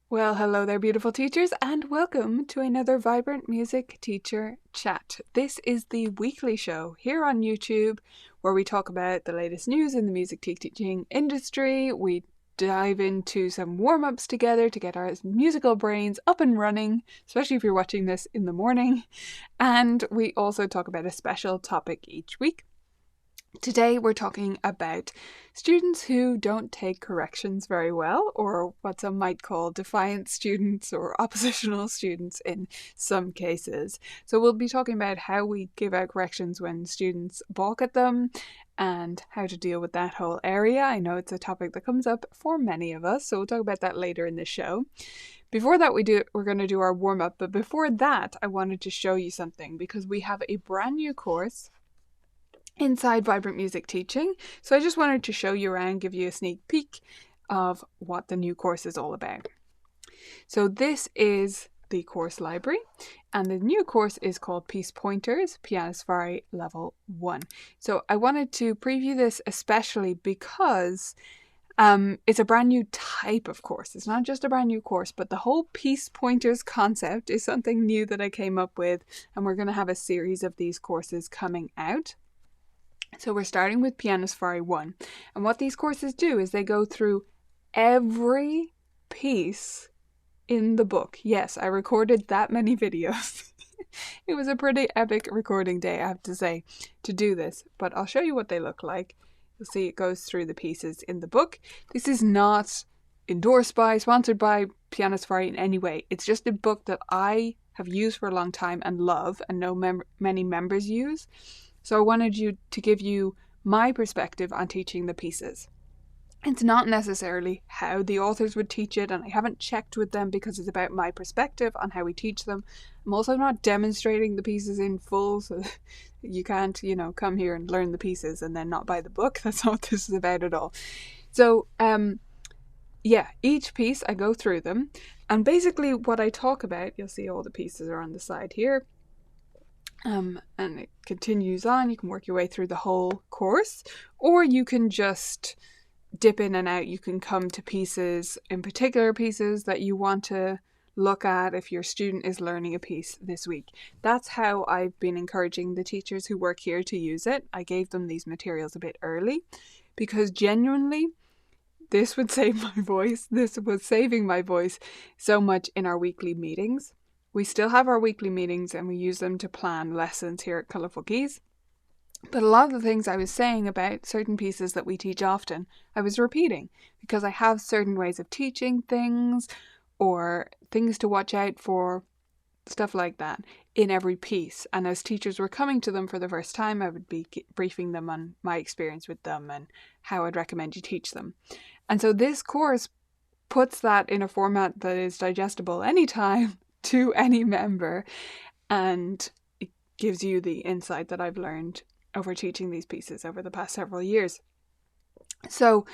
Well, hello there, beautiful teachers, and welcome to another Vibrant Music Teacher Chat. This is the weekly show here on YouTube where we talk about the latest news in the music teaching industry. We dive into some warm-ups together to get our musical brains up and running, especially if you're watching this in the morning. And we also talk about a special topic each week. Today we're talking about students who don't take corrections very well, or what some might call defiant students or oppositional students in some cases. So we'll be talking about how we give out corrections when students balk at them and how to deal with that whole area. I know it's a topic that comes up for many of us, so we'll talk about that later in the show. Before that we're going to do our warm-up, but before that I wanted to show you something because we have a brand new course inside Vibrant Music Teaching. So I just wanted to show you around, give you a sneak peek of what the new course is all about. So this is the course library, and the new course is called Piece Pointers, Piano Safari Level 1. So I wanted to preview this especially because it's a brand new type of course. It's not just a brand new course, but the whole piece pointers concept is something new that I came up with, and we're going to have a series of these courses coming out. So we're starting with Piano Safari 1. And what these courses do is they go through every piece in the book. Yes, I recorded that many videos. It was a pretty epic recording day, I have to say, to do this. But I'll show you what they look like. You'll see it goes through the pieces in the book. This is not endorsed by, sponsored by Piano Safari in any way. It's just a book that I have used for a long time and love and know many members use. So I wanted to give you my perspective on teaching the pieces. It's not necessarily how the authors would teach it, and I haven't checked with them because it's about my perspective on how we teach them. I'm also not demonstrating the pieces in full, so you can't, come here and learn the pieces and then not buy the book. That's not what this is about at all. So, each piece I go through them, and basically what I talk about, you'll see all the pieces are on the side here. And it continues on. You can work your way through the whole course, or you can just dip in and out. You can come to pieces, in particular pieces that you want to look at if your student is learning a piece this week. That's how I've been encouraging the teachers who work here to use it. I gave them these materials a bit early because genuinely this would save my voice. This was saving my voice so much in our weekly meetings. We still have our weekly meetings and we use them to plan lessons here at Colourful Keys. But a lot of the things I was saying about certain pieces that we teach often, I was repeating because I have certain ways of teaching things or things to watch out for, stuff like that, in every piece. And as teachers were coming to them for the first time, I would be briefing them on my experience with them and how I'd recommend you teach them. And so this course puts that in a format that is digestible anytime to any member, and it gives you the insight that I've learned over teaching these pieces over the past several years. So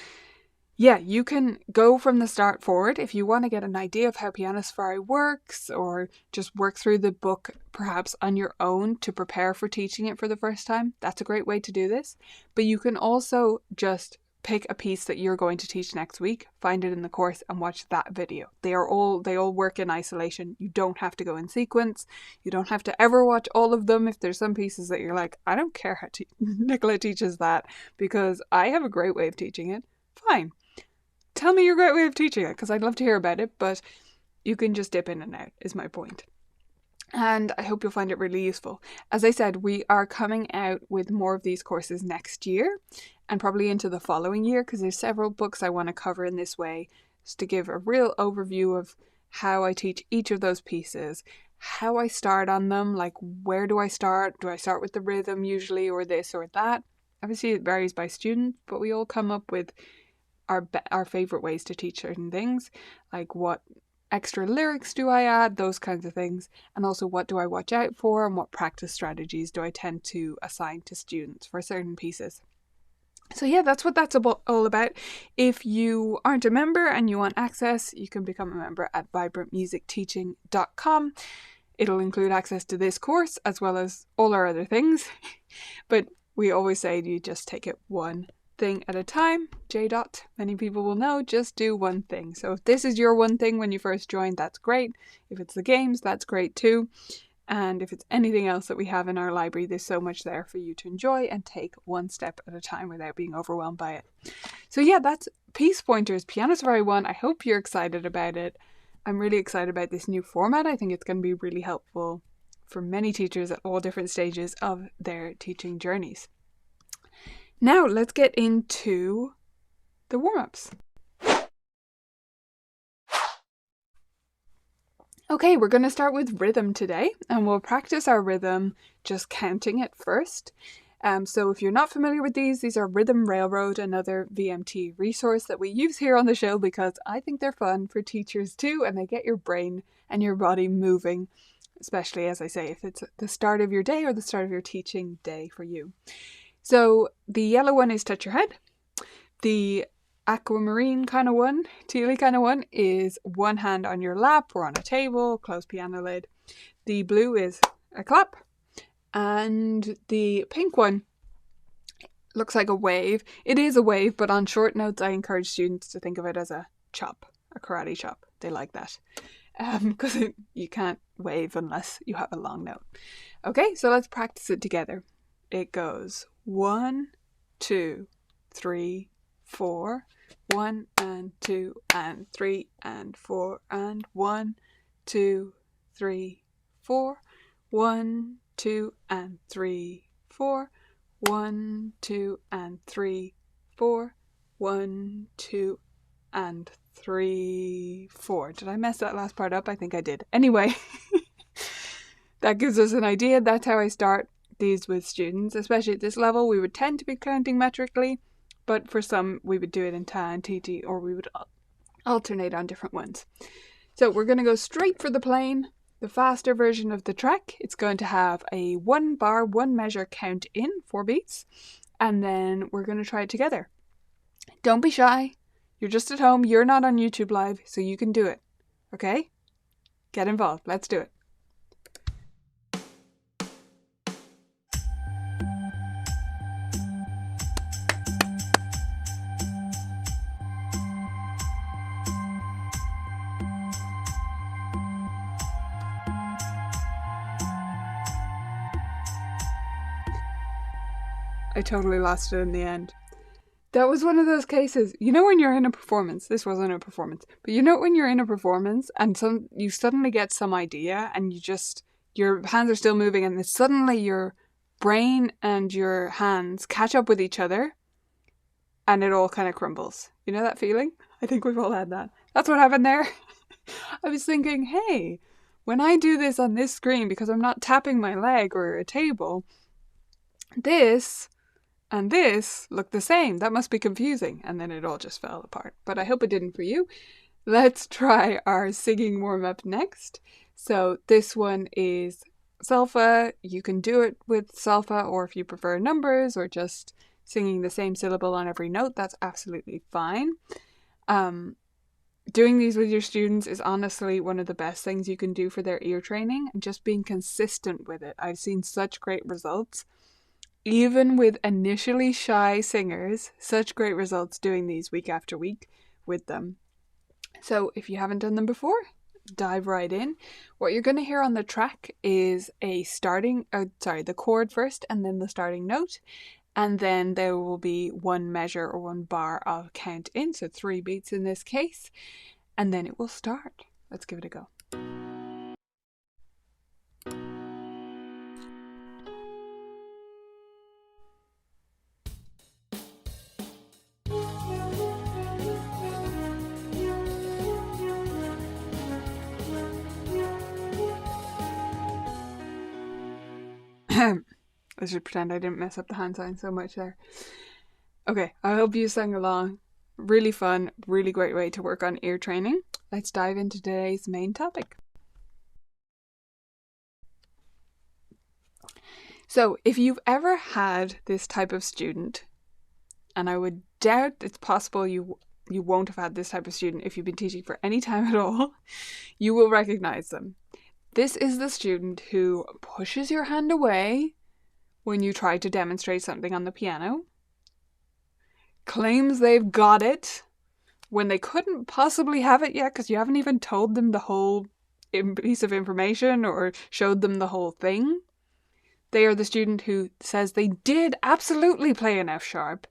you can go from the start forward if you want to get an idea of how Piano Safari works, or just work through the book perhaps on your own to prepare for teaching it for the first time. That's a great way to do this. But you can also just pick a piece that you're going to teach next week, find it in the course and watch that video. They all work in isolation. You don't have to go in sequence. You don't have to ever watch all of them. If there's some pieces that you're like, I don't care how Nicola teaches that because I have a great way of teaching it, fine. Tell me your great way of teaching it because I'd love to hear about it, but you can just dip in and out is my point. And I hope you'll find it really useful. As I said, we are coming out with more of these courses next year and probably into the following year because there's several books I want to cover in this way, just to give a real overview of how I teach each of those pieces, how I start on them, like where do I start? Do I start with the rhythm usually, or this or that? Obviously it varies by student, but we all come up with our favorite ways to teach certain things, like what extra lyrics do I add, those kinds of things, and also what do I watch out for and what practice strategies do I tend to assign to students for certain pieces. So that's what that's all about. If you aren't a member and you want access, you can become a member at vibrantmusicteaching.com. It'll include access to this course as well as all our other things. But we always say you just take it one thing at a time. J dot, many people will know, just do one thing. So if this is your one thing when you first join, that's great. If it's the games, that's great too. And if it's anything else that we have in our library, there's so much there for you to enjoy and take one step at a time without being overwhelmed by it. So yeah, that's Piece Pointers Piano Safari 1. I hope you're excited about it. I'm really excited about this new format. I think it's going to be really helpful for many teachers at all different stages of their teaching journeys. Now let's get into the warm-ups. Okay, we're going to start with rhythm today, and we'll practice our rhythm just counting it first. So if you're not familiar with these are Rhythm Railroad, another VMT resource that we use here on the show because I think they're fun for teachers too, and they get your brain and your body moving, especially, as I say, if it's the start of your day or the start of your teaching day for you. So the yellow one is touch your head. The aquamarine kind of one, tealy kind of one, is one hand on your lap or on a table, closed piano lid. The blue is a clap. And the pink one looks like a wave. It is a wave, but on short notes, I encourage students to think of it as a chop, a karate chop. They like that because you can't wave unless you have a long note. Okay, so let's practice it together. It goes 1, 2, 3, 4. 1 and 2 and 3 and 4 and 1, 2, 3, 4. 1, 2 and 3, 4. 1, 2 and 3, 4. 1, 2 and 3, 4. Did I mess that last part up? I think I did. Anyway, that gives us an idea. That's how I start these with students, especially at this level. We would tend to be counting metrically, but for some we would do it in ta and tt, or we would alternate on different ones. So we're going to go straight for the plain, the faster version of the track. It's going to have a 1 bar, 1 measure count in, 4 beats, and then we're going to try it together. Don't be shy. You're just at home. You're not on YouTube Live, so you can do it. Okay? Get involved. Let's do it. I totally lost it in the end. That was one of those cases, you know, when you're in a performance, this wasn't a performance, but you know when you're in a performance and you suddenly get some idea and your hands are still moving and then suddenly your brain and your hands catch up with each other and it all kind of crumbles. You know that feeling? I think we've all had that. That's what happened there. I was thinking, hey, when I do this on this screen, because I'm not tapping my leg or a table, this and this look the same. That must be confusing. And then it all just fell apart. But I hope it didn't for you. Let's try our singing warm-up next. So this one is solfa. You can do it with solfa, or if you prefer numbers or just singing the same syllable on every note, that's absolutely fine. Doing these with your students is honestly one of the best things you can do for their ear training, and just being consistent with it. I've seen such great results. Even with initially shy singers, such great results doing these week after week with them. So if you haven't done them before, dive right in. What you're going to hear on the track is the chord first and then the starting note. And then there will be 1 measure or 1 bar of count in, so 3 beats in this case. And then it will start. Let's give it a go. I should pretend I didn't mess up the hand sign so much there. Okay, I hope you sang along. Really fun, really great way to work on ear training. Let's dive into today's main topic. So, if you've ever had this type of student, and I would doubt it's possible you won't have had this type of student if you've been teaching for any time at all, you will recognize them. This is the student who pushes your hand away when you try to demonstrate something on the piano, claims they've got it when they couldn't possibly have it yet because you haven't even told them the whole piece of information or showed them the whole thing. They are the student who says they did absolutely play an F sharp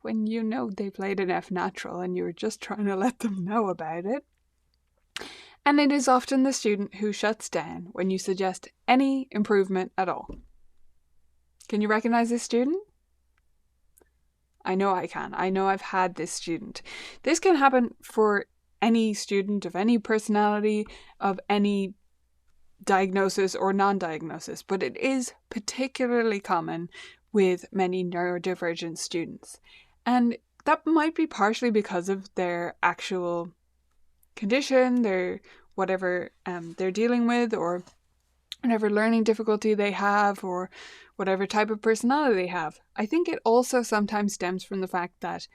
when you know they played an F natural and you're just trying to let them know about it. And it is often the student who shuts down when you suggest any improvement at all. Can you recognize this student? I know I can. I know I've had this student. This can happen for any student of any personality, of any diagnosis or non-diagnosis, but it is particularly common with many neurodivergent students. And that might be partially because of their actual condition, their whatever they're dealing with, or whatever learning difficulty they have, or whatever type of personality they have. I think it also sometimes stems from the fact that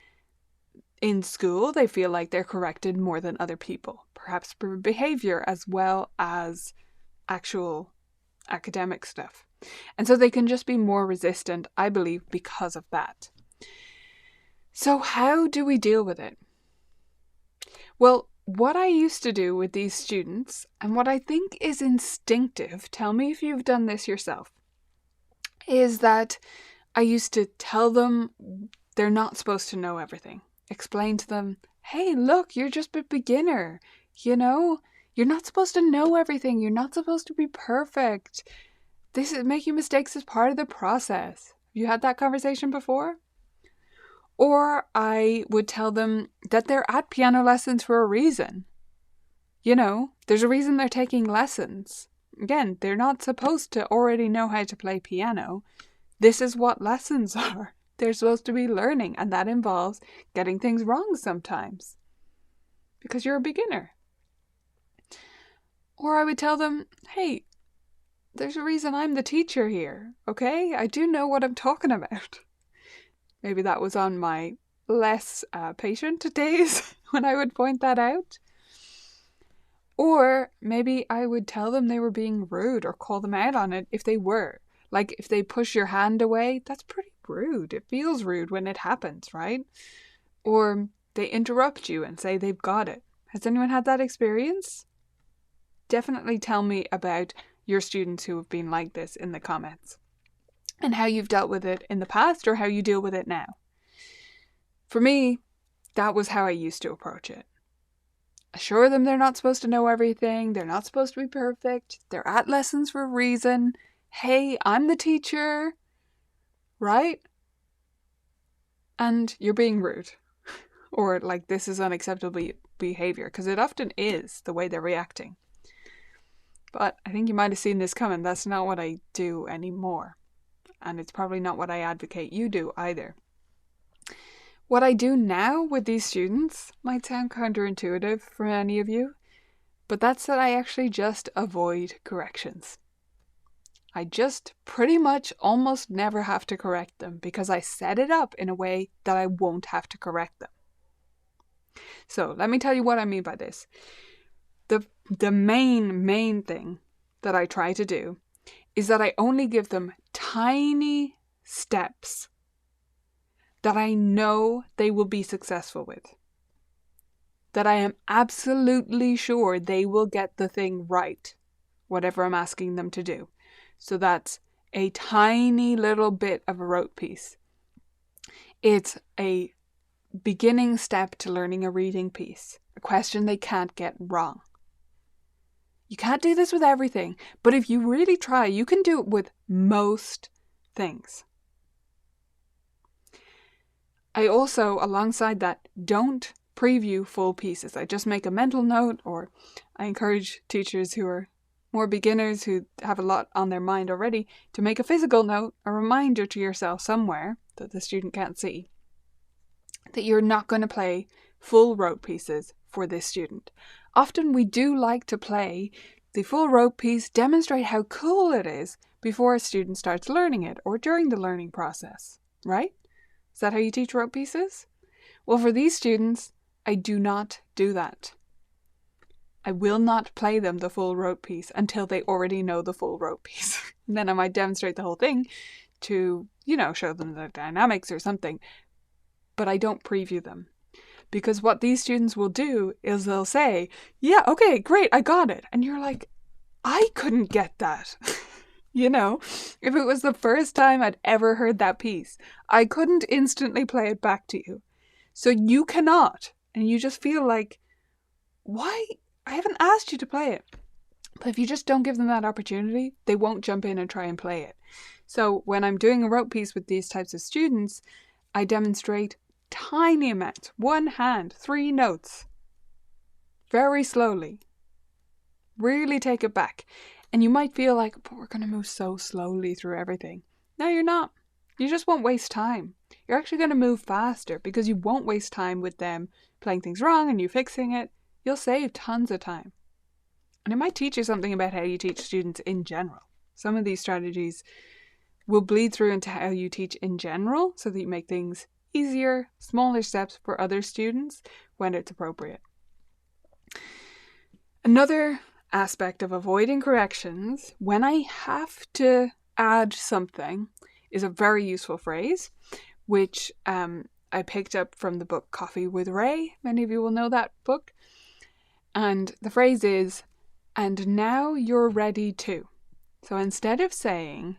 in school they feel like they're corrected more than other people, perhaps for behavior as well as actual academic stuff. And so they can just be more resistant, I believe, because of that. So how do we deal with it? Well, what I used to do with these students, and what I think is instinctive, tell me if you've done this yourself, is that I used to tell them they're not supposed to know everything. Explain to them, hey, look, you're just a beginner, you know? You're not supposed to know everything. You're not supposed to be perfect. Making mistakes is part of the process. Have you had that conversation before? Or I would tell them that they're at piano lessons for a reason. You know, there's a reason they're taking lessons. Again, they're not supposed to already know how to play piano. This is what lessons are. They're supposed to be learning, and that involves getting things wrong sometimes. Because you're a beginner. Or I would tell them, hey, there's a reason I'm the teacher here, okay? I do know what I'm talking about. Maybe that was on my less patient days when I would point that out. Or maybe I would tell them they were being rude or call them out on it if they were. Like if they push your hand away, that's pretty rude. It feels rude when it happens, right? Or they interrupt you and say they've got it. Has anyone had that experience? Definitely tell me about your students who have been like this in the comments and how you've dealt with it in the past or how you deal with it now. For me, that was how I used to approach it. Assure them they're not supposed to know everything. They're not supposed to be perfect. They're at lessons for a reason. Hey, I'm the teacher, right? And you're being rude. Or like this is unacceptable behavior, because it often is the way they're reacting. But I think you might have seen this coming. That's not what I do anymore. And it's probably not what I advocate you do either. What I do now with these students might sound counterintuitive for many of you, but that's that I actually just avoid corrections. I just pretty much almost never have to correct them because I set it up in a way that I won't have to correct them. So let me tell you what I mean by this. The main thing that I try to do is that I only give them tiny steps that I know they will be successful with. That I am absolutely sure they will get the thing right, whatever I'm asking them to do. So that's a tiny little bit of a rote piece. It's a beginning step to learning a reading piece, a question they can't get wrong. You can't do this with everything, but if you really try, you can do it with most things. I also, alongside that, don't preview full pieces. I just make a mental note, or I encourage teachers who are more beginners who have a lot on their mind already to make a physical note, a reminder to yourself somewhere that the student can't see, that you're not going to play full rote pieces for this student. Often we do like to play the full rote piece, demonstrate how cool it is before a student starts learning it or during the learning process, right? Is that how you teach rote pieces? Well, for these students, I do not do that. I will not play them the full rote piece until they already know the full rote piece. And then I might demonstrate the whole thing to, show them the dynamics or something. but I don't preview them. Because what these students will do is they'll say, yeah, okay, great, I got it. And you're like, I couldn't get that. You know, if it was the first time I'd ever heard that piece, I couldn't instantly play it back to you. So you cannot. And you just feel like, why? I haven't asked you to play it. But if you just don't give them that opportunity, they won't jump in and try and play it. So when I'm doing a rote piece with these types of students, I demonstrate tiny amounts, 1 hand, 3 notes, very slowly. Really take it back. And you might feel like, but we're going to move so slowly through everything. No, you're not. You just won't waste time. You're actually going to move faster because you won't waste time with them playing things wrong and you fixing it. You'll save tons of time. And it might teach you something about how you teach students in general. Some of these strategies will bleed through into how you teach in general so that you make things easier, smaller steps for other students when it's appropriate. Another aspect of avoiding corrections when I have to add something is a very useful phrase, which I picked up from the book Coffee with Ray. Many of you will know that book. And the phrase is, and now you're ready to. So instead of saying,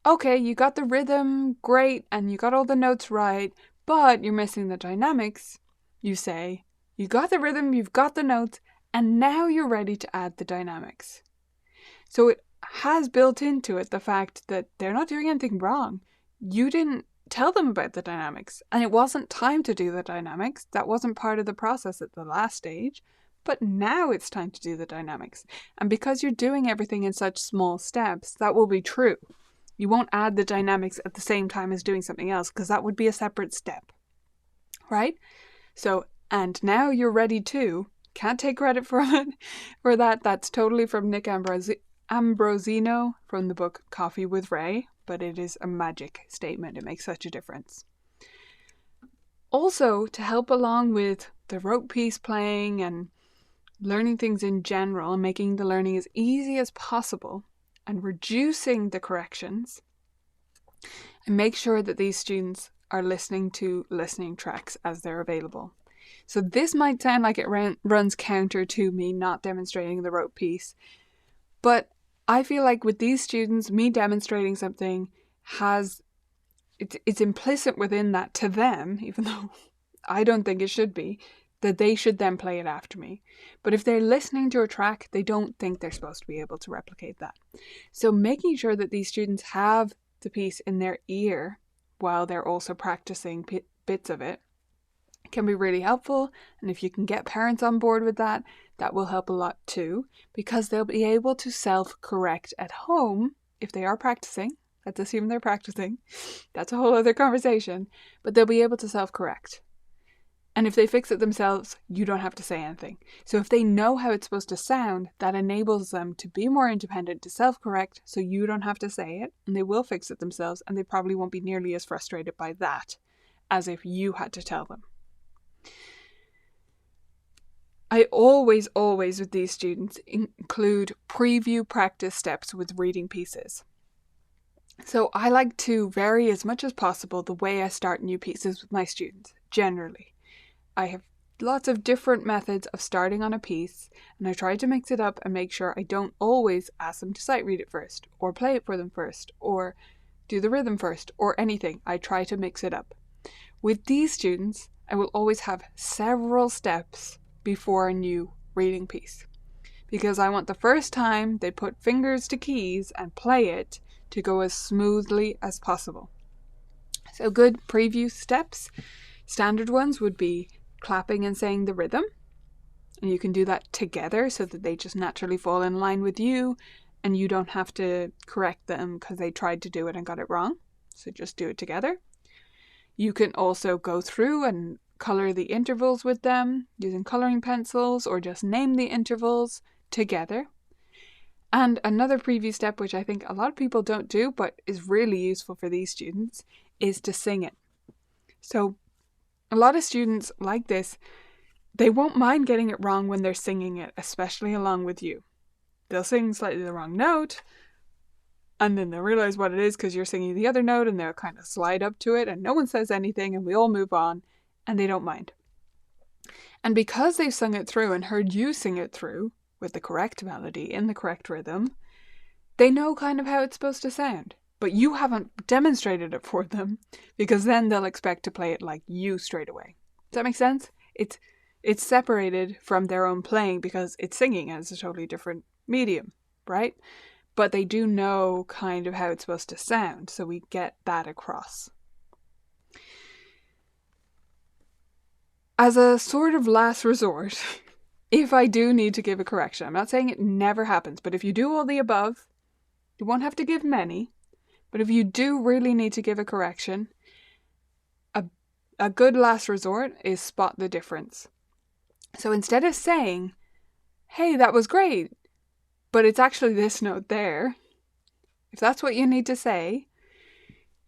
okay, you got the rhythm, great, and you got all the notes right, but you're missing the dynamics, you say, you got the rhythm, you've got the notes, and now you're ready to add the dynamics. So it has built into it the fact that they're not doing anything wrong. You didn't tell them about the dynamics, and it wasn't time to do the dynamics. That wasn't part of the process at the last stage, but now it's time to do the dynamics. And because you're doing everything in such small steps, that will be true. You won't add the dynamics at the same time as doing something else because that would be a separate step, right? So, and now you're ready to. Can't take credit for that. That's totally from Nick Ambrosino from the book Coffee with Ray, but it is a magic statement. It makes such a difference. Also, to help along with the rote piece playing and learning things in general and making the learning as easy as possible and reducing the corrections, and make sure that these students are listening to listening tracks as they're available. So this might sound like it runs counter to me not demonstrating the rote piece, but I feel like with these students, me demonstrating something it's implicit within that to them, even though I don't think it should be, that they should then play it after me. But if they're listening to a track, they don't think they're supposed to be able to replicate that. So making sure that these students have the piece in their ear while they're also practicing bits of it can be really helpful. And if you can get parents on board with that, that will help a lot too, because they'll be able to self-correct at home if they are practicing. Let's assume they're practicing. That's a whole other conversation. But they'll be able to self-correct. And if they fix it themselves, you don't have to say anything. So if they know how it's supposed to sound, that enables them to be more independent, to self-correct, so you don't have to say it, and they will fix it themselves, and they probably won't be nearly as frustrated by that as if you had to tell them. I always with these students include preview practice steps with reading pieces. So I like to vary as much as possible the way I start new pieces with my students, generally. I have lots of different methods of starting on a piece, and I try to mix it up and make sure I don't always ask them to sight read it first, or play it for them first, or do the rhythm first, or anything. I try to mix it up. With these students, I will always have several steps before a new reading piece, because I want the first time they put fingers to keys and play it to go as smoothly as possible. So good preview steps, standard ones would be clapping and saying the rhythm, and you can do that together so that they just naturally fall in line with you and you don't have to correct them because they tried to do it and got it wrong. So just do it together. You can also go through and color the intervals with them using coloring pencils, or just name the intervals together. And another preview step, which I think a lot of people don't do but is really useful for these students, is to sing it. So a lot of students like this, they won't mind getting it wrong when they're singing it, especially along with you. They'll sing slightly the wrong note, And then they'll realize what it is because you're singing the other note, and they'll kind of slide up to it and no one says anything and we all move on and they don't mind. And because they've sung it through and heard you sing it through with the correct melody in the correct rhythm, they know kind of how it's supposed to sound. But you haven't demonstrated it for them, because then they'll expect to play it like you straight away. Does that make sense? It's separated from their own playing because it's singing and it's a totally different medium, right? But they do know kind of how it's supposed to sound, so we get that across. As a sort of last resort, if I do need to give a correction, I'm not saying it never happens, but if you do all the above, you won't have to give many. But if you do really need to give a correction, a good last resort is spot the difference. So instead of saying, hey, that was great, but it's actually this note there, if that's what you need to say,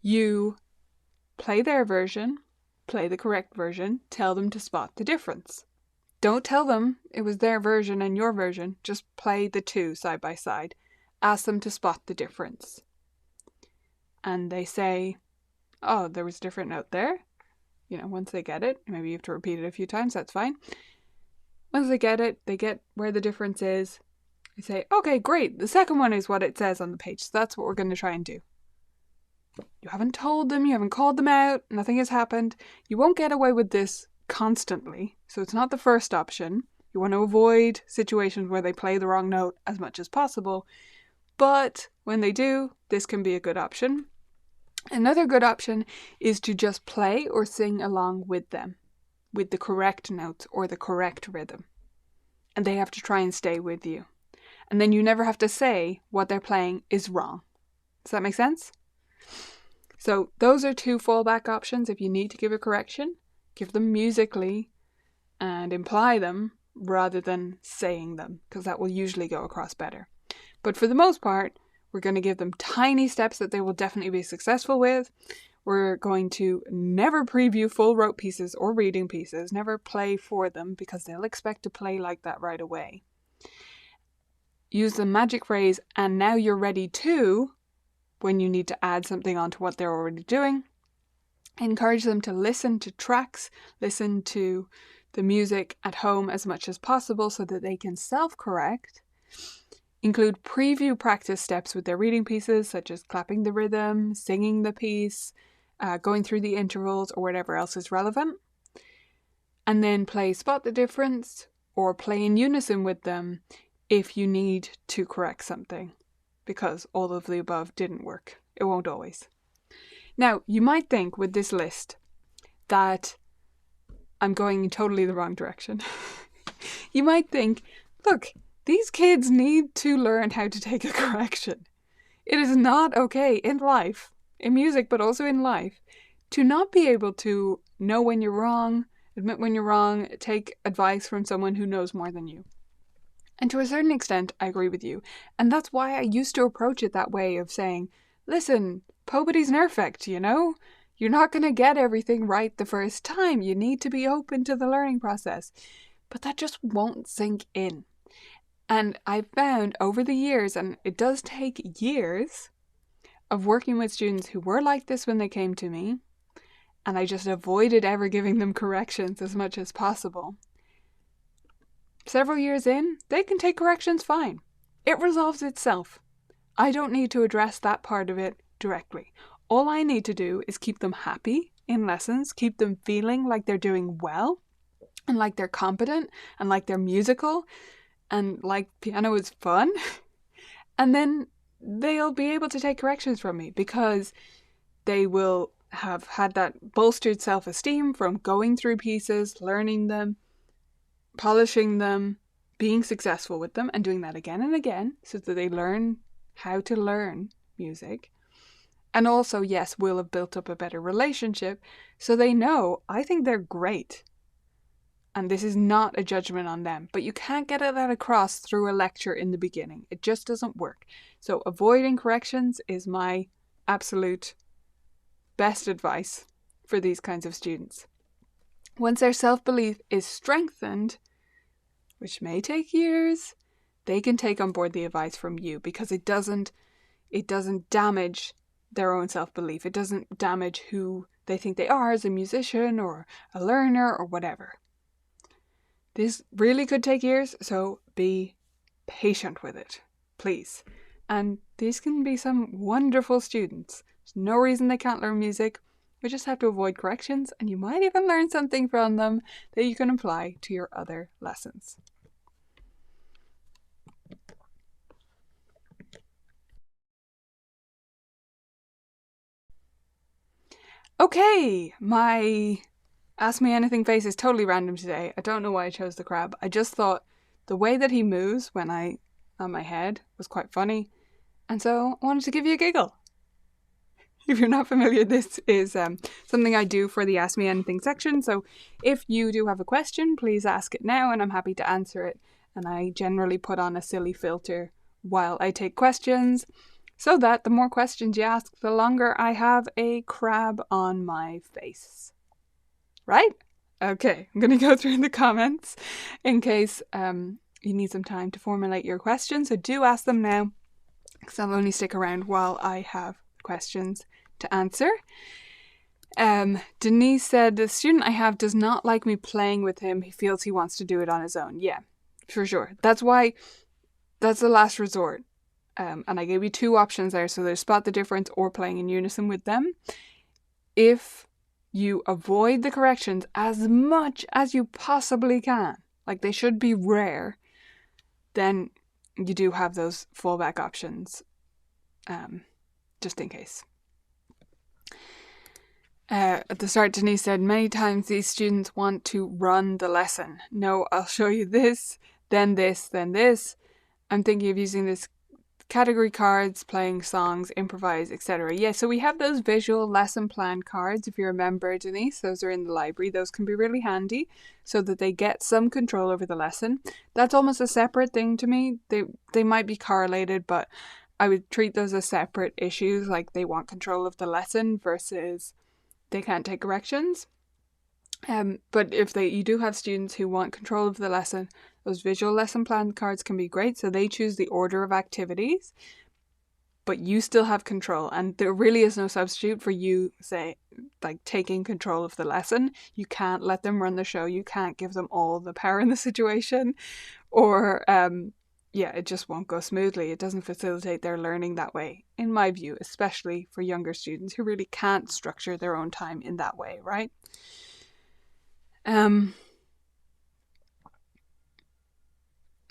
you play their version, play the correct version, tell them to spot the difference. Don't tell them it was their version and your version, just play the two side by side. Ask them to spot the difference. And they say, oh, there was a different note there. Once they get it, maybe you have to repeat it a few times, that's fine. Once they get it, they get where the difference is. They say, okay, great, the second one is what it says on the page, so that's what we're going to try and do. You haven't told them, you haven't called them out, nothing has happened. You won't get away with this constantly, so it's not the first option. You want to avoid situations where they play the wrong note as much as possible. But when they do, this can be a good option. Another good option is to just play or sing along with them, with the correct notes or the correct rhythm. And they have to try and stay with you. And then you never have to say what they're playing is wrong. Does that make sense? So those are two fallback options. If you need to give a correction, give them musically and imply them rather than saying them, because that will usually go across better. But for the most part, we're going to give them tiny steps that they will definitely be successful with. We're going to never preview full rote pieces or reading pieces, never play for them because they'll expect to play like that right away. Use the magic phrase, and now you're ready to, when you need to add something onto what they're already doing. Encourage them to listen to tracks, listen to the music at home as much as possible so that they can self-correct. Include preview practice steps with their reading pieces, such as clapping the rhythm, singing the piece, going through the intervals, or whatever else is relevant. And then play spot the difference or play in unison with them if you need to correct something, because all of the above didn't work. It won't always. Now, you might think with this list that I'm going totally the wrong direction. You might think, look, these kids need to learn how to take a correction. It is not okay in life, in music, but also in life, to not be able to know when you're wrong, admit when you're wrong, take advice from someone who knows more than you. And to a certain extent, I agree with you. And that's why I used to approach it that way of saying, listen, nobody's perfect, You're not going to get everything right the first time. You need to be open to the learning process. But that just won't sink in. And I've found over the years, and it does take years of working with students who were like this when they came to me, and I just avoided ever giving them corrections as much as possible. Several years in, they can take corrections fine. It resolves itself. I don't need to address that part of it directly. All I need to do is keep them happy in lessons, keep them feeling like they're doing well, and like they're competent, and like they're musical, and like piano is fun. And then they'll be able to take corrections from me because they will have had that bolstered self-esteem from going through pieces, learning them, polishing them, being successful with them, and doing that again and again so that they learn how to learn music. And also, yes, we'll have built up a better relationship so they know I think they're great. And this is not a judgment on them, but you can't get that across through a lecture in the beginning. It just doesn't work. So avoiding corrections is my absolute best advice for these kinds of students. Once their self-belief is strengthened, which may take years, they can take on board the advice from you because it doesn't it doesn't damage their own self-belief. It doesn't damage who they think they are as a musician or a learner or whatever. This really could take years, so be patient with it, please. And these can be some wonderful students. There's no reason they can't learn music. We just have to avoid corrections, and you might even learn something from them that you can apply to your other lessons. Okay, my Ask Me Anything face is totally random today. I don't know why I chose the crab. I just thought the way that he moves when on my head was quite funny, and so I wanted to give you a giggle. If you're not familiar, this is something I do for the Ask Me Anything section, so if you do have a question, please ask it now and I'm happy to answer it. And I generally put on a silly filter while I take questions, so that the more questions you ask, the longer I have a crab on my face. Right? Okay, I'm going to go through the comments in case you need some time to formulate your questions, so do ask them now, because I'll only stick around while I have questions to answer. Denise said, the student I have does not like me playing with him. He feels he wants to do it on his own. Yeah, for sure. That's why that's the last resort. And I gave you two options there. So there's spot the difference or playing in unison with them. If you avoid the corrections as much as you possibly can, like they should be rare, then you do have those fallback options, just in case. At the start, Denise said, many times these students want to run the lesson. No, I'll show you this, then this, then this. I'm thinking of using this category cards, playing songs, improvise, etc. Yeah, so we have those visual lesson plan cards, if you remember, Denise. Those are in the library. Those can be really handy so that they get some control over the lesson. That's almost a separate thing to me. They might be correlated, but I would treat those as separate issues, like they want control of the lesson versus they can't take corrections. But if you do have students who want control of the lesson, those visual lesson plan cards can be great. So they choose the order of activities, but you still have control. And there really is no substitute for you, say, like taking control of the lesson. You can't let them run the show. You can't give them all the power in the situation, or it just won't go smoothly. It doesn't facilitate their learning that way, in my view, especially for younger students who really can't structure their own time in that way, right?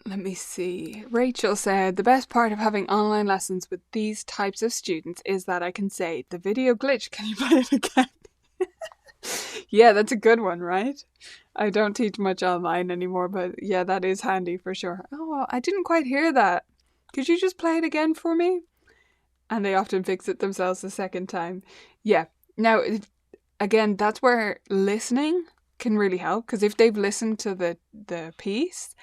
Let me see. Rachel said, the best part of having online lessons with these types of students is that I can say, the video glitched, can you play it again? Yeah, that's a good one, right? I don't teach much online anymore, but yeah, that is handy for sure. Oh, well, I didn't quite hear that. Could you just play it again for me? And they often fix it themselves the second time. Yeah. Now, again, that's where listening can really help, because if they've listened to the piece,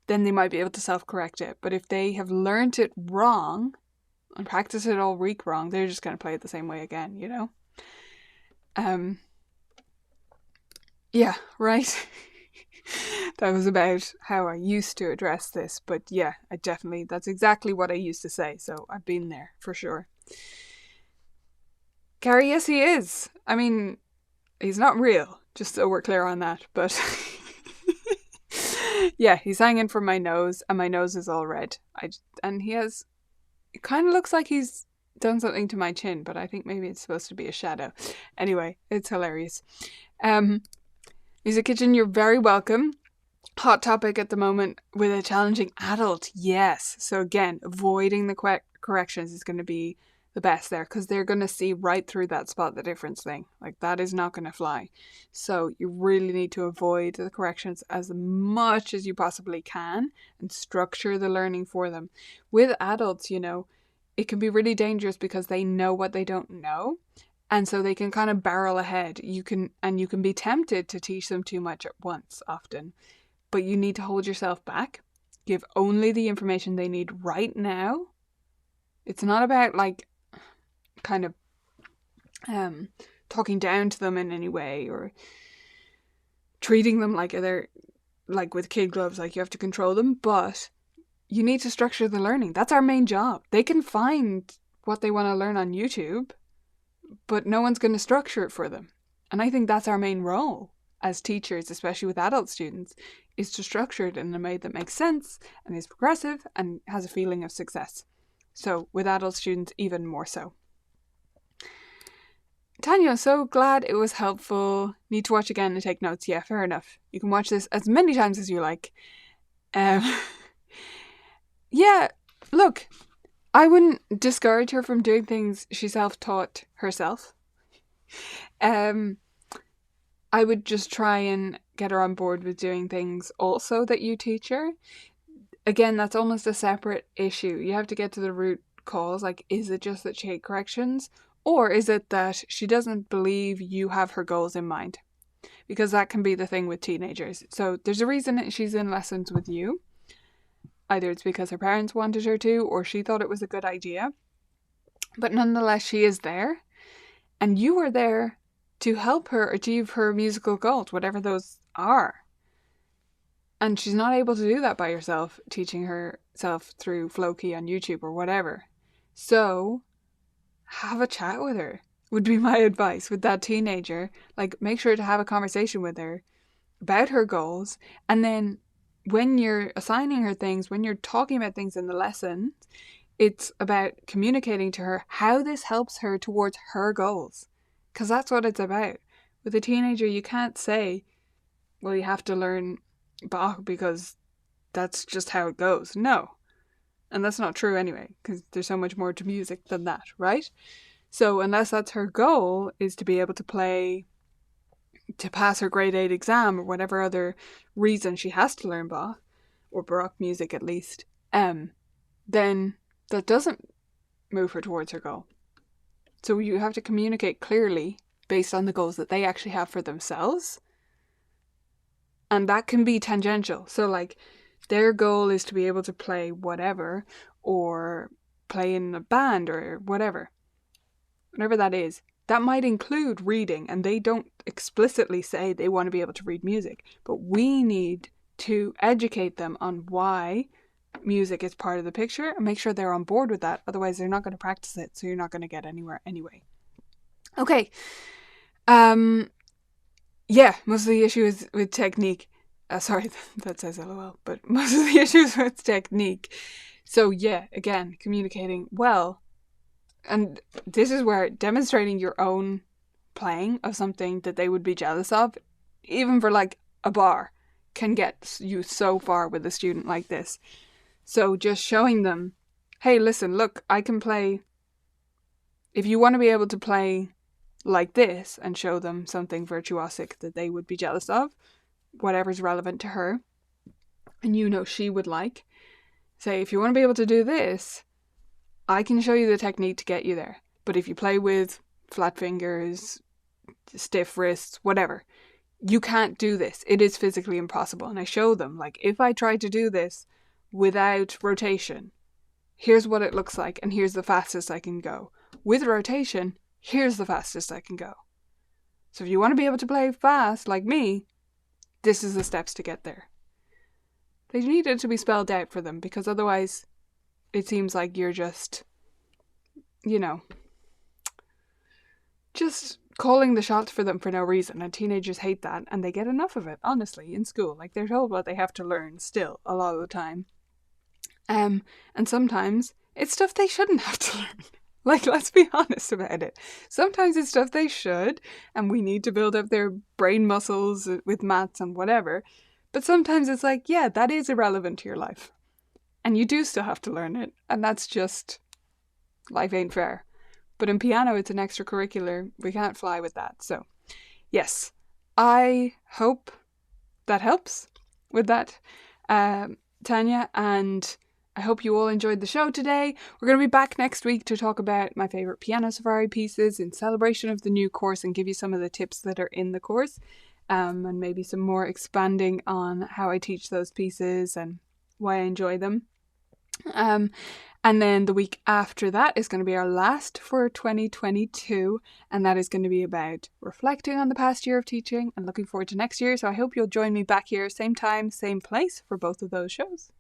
then they might be able to self-correct it. But if they have learned it wrong and practiced it all week wrong, they're just going to play it the same way again, you know? Yeah, right? That was about how I used to address this. But yeah, that's exactly what I used to say. So I've been there for sure. Gary, yes, he is. I mean, he's not real, just so we're clear on that. But yeah, he's hanging from my nose, and my nose is all red. It kind of looks like he's done something to my chin, but I think maybe it's supposed to be a shadow. Anyway, it's hilarious. Music Kitchen, you're very welcome. Hot topic at the moment with a challenging adult. Yes. So again, avoiding the corrections is going to be the best there, because they're going to see right through that spot the difference thing. Like, that is not going to fly. So you really need to avoid the corrections as much as you possibly can and structure the learning for them. With adults, it can be really dangerous because they know what they don't know. And so they can kind of barrel ahead. You can be tempted to teach them too much at once often. But you need to hold yourself back. Give only the information they need right now. It's not about kind of talking down to them in any way, or treating them like they're like with kid gloves, like you have to control them. But you need to structure the learning. That's our main job. They can find what they want to learn on YouTube, but no one's going to structure it for them. And I think that's our main role as teachers, especially with adult students, is to structure it in a way that makes sense and is progressive and has a feeling of success. So with adult students, even more so. Tanya, so glad it was helpful. Need to watch again and take notes. Yeah, fair enough. You can watch this as many times as you like. Yeah, look, I wouldn't discourage her from doing things she self-taught herself. I would just try and get her on board with doing things also that you teach her. Again, that's almost a separate issue. You have to get to the root cause. Like, is it just that she hates corrections? Or is it that she doesn't believe you have her goals in mind? Because that can be the thing with teenagers. So there's a reason that she's in lessons with you. Either it's because her parents wanted her to, or she thought it was a good idea. But nonetheless, she is there. And you are there to help her achieve her musical goals, whatever those are. And she's not able to do that by herself, teaching herself through Flowkey on YouTube or whatever. So, have a chat with her, would be my advice with that teenager. Like, make sure to have a conversation with her about her goals. And then when you're assigning her things, when you're talking about things in the lesson, it's about communicating to her how this helps her towards her goals. Because that's what it's about. With a teenager, you can't say, well, you have to learn Bach because that's just how it goes. No. And that's not true anyway, because there's so much more to music than that, right? So unless that's her goal, is to be able to play, to pass her grade 8 exam, or whatever other reason she has to learn Bach, or Baroque music at least, then that doesn't move her towards her goal. So you have to communicate clearly based on the goals that they actually have for themselves. And that can be tangential. So like their goal is to be able to play whatever, or play in a band or whatever that is. That might include reading, and they don't explicitly say they want to be able to read music, but we need to educate them on why music is part of the picture and make sure they're on board with that. Otherwise, they're not going to practice it, so you're not going to get anywhere anyway. Okay. Yeah, most of the issue is with technique. Sorry, that says LOL, but most of the issues with technique. So yeah, again, communicating well. And this is where demonstrating your own playing of something that they would be jealous of, even for like a bar, can get you so far with a student like this. So just showing them, hey, listen, look, I can play. If you want to be able to play like this and show them something virtuosic that they would be jealous of, whatever's relevant to her, and you know she would like, say, if you want to be able to do this, I can show you the technique to get you there. But if you play with flat fingers, stiff wrists, whatever, you can't do this. It is physically impossible. And I show them, like, if I try to do this without rotation, here's what it looks like, and here's the fastest I can go. With rotation, here's the fastest I can go. So if you want to be able to play fast like me, this is the steps to get there. They need it to be spelled out for them, because otherwise it seems like you're just, just calling the shots for them for no reason. And teenagers hate that, and they get enough of it, honestly, in school. Like, they're told what they have to learn still a lot of the time. And sometimes it's stuff they shouldn't have to learn. Like, let's be honest about it. Sometimes it's stuff they should, and we need to build up their brain muscles with maths and whatever. But sometimes it's like, yeah, that is irrelevant to your life. And you do still have to learn it. And that's just, life ain't fair. But in piano, it's an extracurricular. We can't fly with that. So, yes, I hope that helps with that, Tanya. And I hope you all enjoyed the show today. We're going to be back next week to talk about my favourite piano safari pieces in celebration of the new course and give you some of the tips that are in the course. And maybe some more expanding on how I teach those pieces and why I enjoy them. And then the week after that is going to be our last for 2022, and that is going to be about reflecting on the past year of teaching and looking forward to next year. So I hope you'll join me back here, same time, same place for both of those shows.